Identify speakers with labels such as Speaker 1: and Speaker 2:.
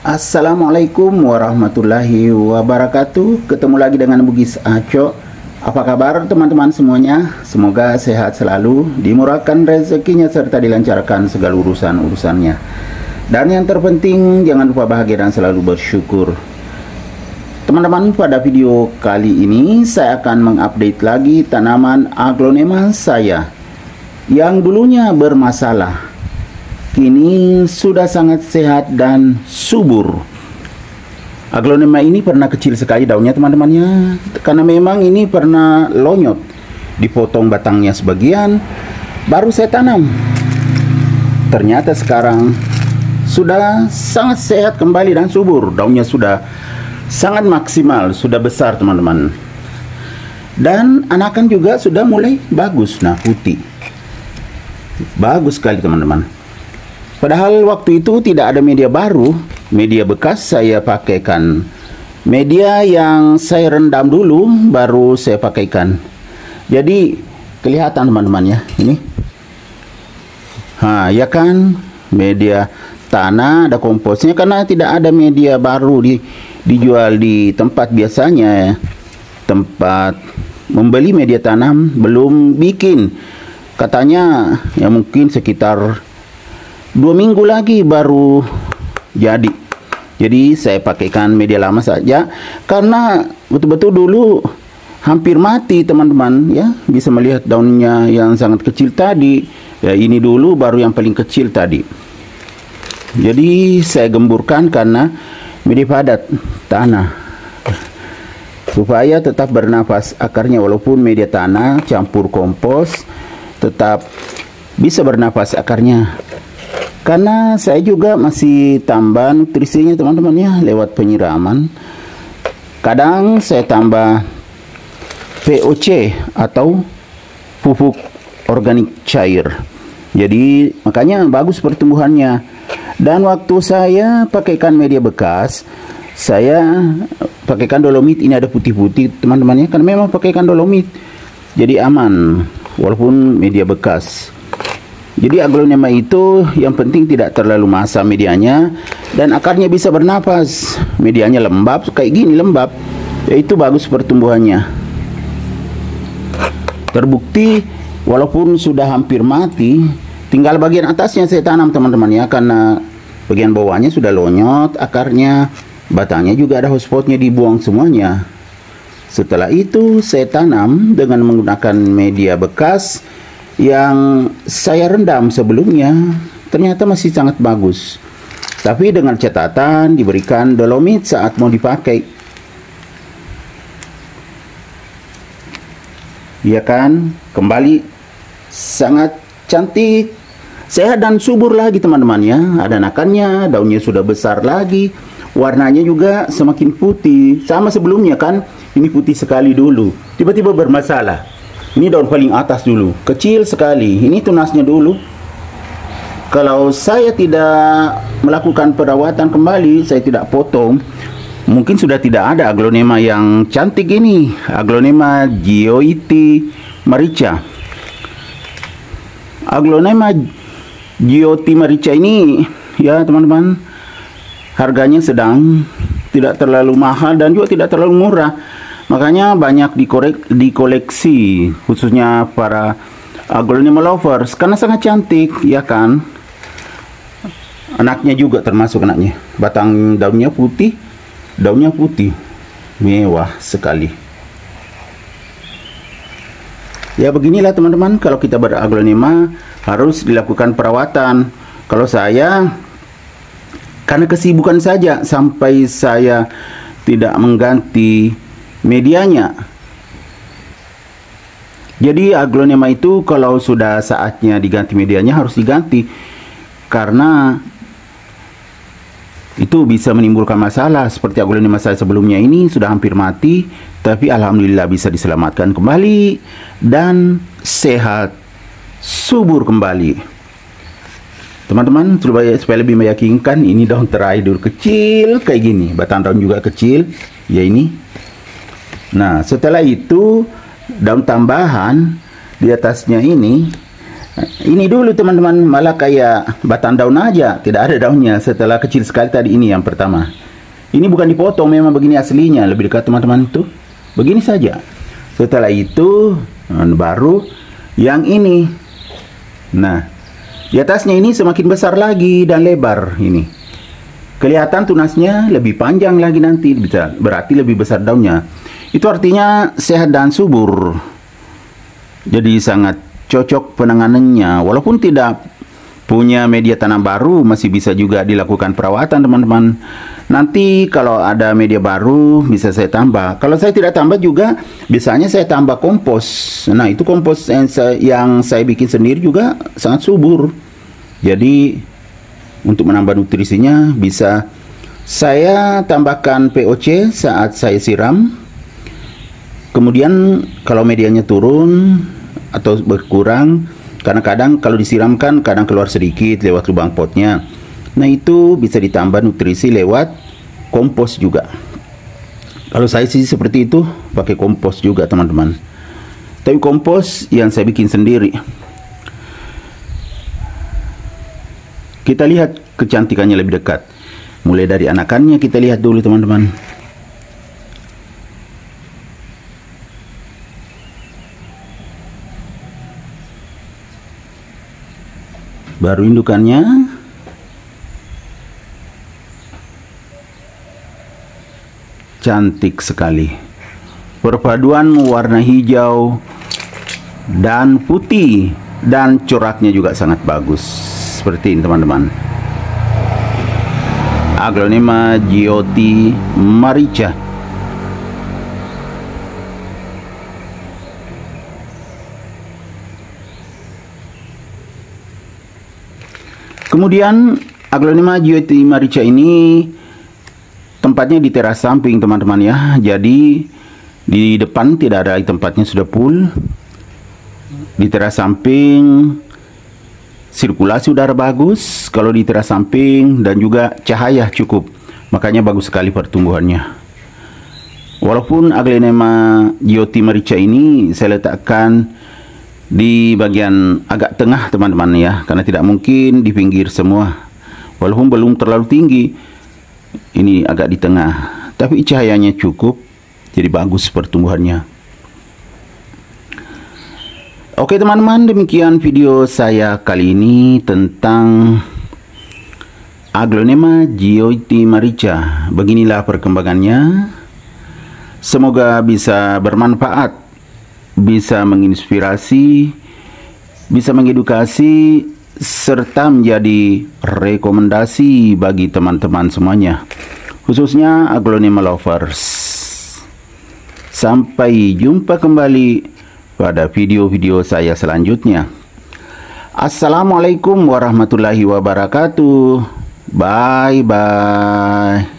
Speaker 1: Assalamualaikum warahmatullahi wabarakatuh. Ketemu lagi dengan Bugis Aco. Apa kabar teman-teman semuanya? Semoga sehat selalu, dimurahkan rezekinya serta dilancarkan segala urusan-urusannya. Dan yang terpenting jangan lupa bahagia dan selalu bersyukur. Teman-teman, pada video kali ini saya akan mengupdate lagi tanaman aglonema saya yang dulunya bermasalah. Kini sudah sangat sehat dan subur. Aglonema ini pernah kecil sekali daunnya teman-temannya, karena memang ini pernah lonyot. Dipotong batangnya sebagian, baru saya tanam. Ternyata sekarang sudah sangat sehat kembali dan subur. Daunnya sudah sangat maksimal, sudah besar teman-teman. Dan anakan juga sudah mulai bagus, nah putih. Bagus sekali teman-teman. Padahal waktu itu tidak ada media baru, media bekas saya pakaikan. Media yang saya rendam dulu baru saya pakaikan. Jadi kelihatan teman-teman ya, ini. Ya kan, media tanah ada komposnya karena tidak ada media baru dijual di tempat biasanya. Tempat membeli media tanam belum bikin. Katanya ya mungkin sekitar 2 minggu lagi baru jadi. Jadi saya pakaikan media lama saja karena betul-betul dulu hampir mati teman-teman ya. Bisa melihat daunnya yang sangat kecil tadi. Ya ini dulu baru yang paling kecil tadi. Jadi saya gemburkan karena media padat tanah supaya tetap bernapas akarnya, walaupun media tanah campur kompos tetap bisa bernapas akarnya. Karena saya juga masih tambah nutrisinya teman-teman ya, lewat penyiraman. Kadang saya tambah VOC atau pupuk organik cair. Jadi makanya bagus pertumbuhannya. Dan waktu saya pakaikan media bekas, saya pakaikan dolomit. Ini ada putih-putih teman-teman ya, karena memang pakaikan dolomit. Jadi aman walaupun media bekas. Jadi aglonema itu yang penting tidak terlalu masam medianya dan akarnya bisa bernapas. Medianya lembab kayak gini, lembab. Itu bagus pertumbuhannya. Terbukti walaupun sudah hampir mati, tinggal bagian atasnya saya tanam teman-teman ya, karena bagian bawahnya sudah lonyot akarnya, batangnya juga ada hotspotnya, dibuang semuanya. Setelah itu saya tanam dengan menggunakan media bekas yang saya rendam sebelumnya. Ternyata masih sangat bagus, tapi dengan catatan diberikan dolomit saat mau dipakai. Ya kan, kembali sangat cantik, sehat dan subur lagi teman-teman ya. Ada anakannya, daunnya sudah besar lagi, warnanya juga semakin putih. Sama sebelumnya kan, ini putih sekali dulu, tiba-tiba bermasalah. Ini daun paling atas dulu, kecil sekali. Ini tunasnya dulu. Kalau saya tidak melakukan perawatan kembali, saya tidak potong, mungkin sudah tidak ada aglonema yang cantik ini. Aglonema Gioiti Marica. Aglonema Gioiti Marica ini ya teman-teman, harganya sedang, tidak terlalu mahal dan juga tidak terlalu murah. Makanya banyak dikoleksi, khususnya para aglonema lovers, karena sangat cantik ya kan. Anaknya juga termasuk anaknya, batang daunnya putih, mewah sekali. Ya beginilah teman-teman, kalau kita beraglonema harus dilakukan perawatan. Kalau saya karena kesibukan saja sampai saya tidak mengganti medianya. Jadi aglonema itu kalau sudah saatnya diganti medianya harus diganti, karena itu bisa menimbulkan masalah. Seperti aglonema saya sebelumnya ini sudah hampir mati, tapi alhamdulillah bisa diselamatkan kembali dan sehat subur kembali. Teman-teman, supaya lebih meyakinkan, ini daun terakhir dulu kecil kayak gini, batang daun juga kecil ya ini. Nah setelah itu daun tambahan di atasnya ini Ini dulu teman-teman, malah kayak batang daun aja, tidak ada daunnya. Setelah kecil sekali tadi, ini yang pertama. Ini bukan dipotong, memang begini aslinya. Lebih dekat teman-teman tuh, begini saja. Setelah itu baru yang ini. Nah, di atasnya ini semakin besar lagi dan lebar ini. Kelihatan tunasnya lebih panjang lagi nanti, berarti lebih besar daunnya. Itu artinya sehat dan subur. Jadi sangat cocok penanganannya. Walaupun tidak punya media tanam baru, masih bisa juga dilakukan perawatan teman-teman. Nanti kalau ada media baru bisa saya tambah. Kalau saya tidak tambah juga, biasanya saya tambah kompos. Nah, itu kompos yang saya bikin sendiri juga sangat subur. Jadi untuk menambah nutrisinya bisa saya tambahkan POC saat saya siram. Kemudian kalau medianya turun atau berkurang, karena kadang kalau disiramkan kadang keluar sedikit lewat lubang potnya. Nah, itu bisa ditambah nutrisi lewat kompos juga. Kalau saya sih seperti itu, pakai kompos juga teman-teman. Tapi kompos yang saya bikin sendiri. Kita lihat kecantikannya lebih dekat. Mulai dari anakannya kita lihat dulu teman-teman. Baru indukannya. Cantik sekali. Perpaduan warna hijau dan putih, dan coraknya juga sangat bagus. Seperti ini teman-teman. Aglonema Giotti Marica. Kemudian Aglonema Giotti Marica ini tempatnya di teras samping teman-teman ya. Jadi di depan tidak ada, tempatnya sudah full. Di teras samping sirkulasi udara bagus kalau di teras samping, dan juga cahaya cukup. Makanya bagus sekali pertumbuhannya. Walaupun Aglonema Giotti Marica ini saya letakkan di bagian agak tengah teman-teman ya, karena tidak mungkin di pinggir semua. Walaupun belum terlalu tinggi, ini agak di tengah, tapi cahayanya cukup, jadi bagus pertumbuhannya. Oke teman-teman, demikian video saya kali ini tentang Aglonema Giotti Marica. Beginilah perkembangannya. Semoga bisa bermanfaat, bisa menginspirasi, bisa mengedukasi, serta menjadi rekomendasi bagi teman-teman semuanya, khususnya Aglonema lovers. Sampai jumpa kembali pada video-video saya selanjutnya. Assalamualaikum warahmatullahi wabarakatuh. Bye-bye.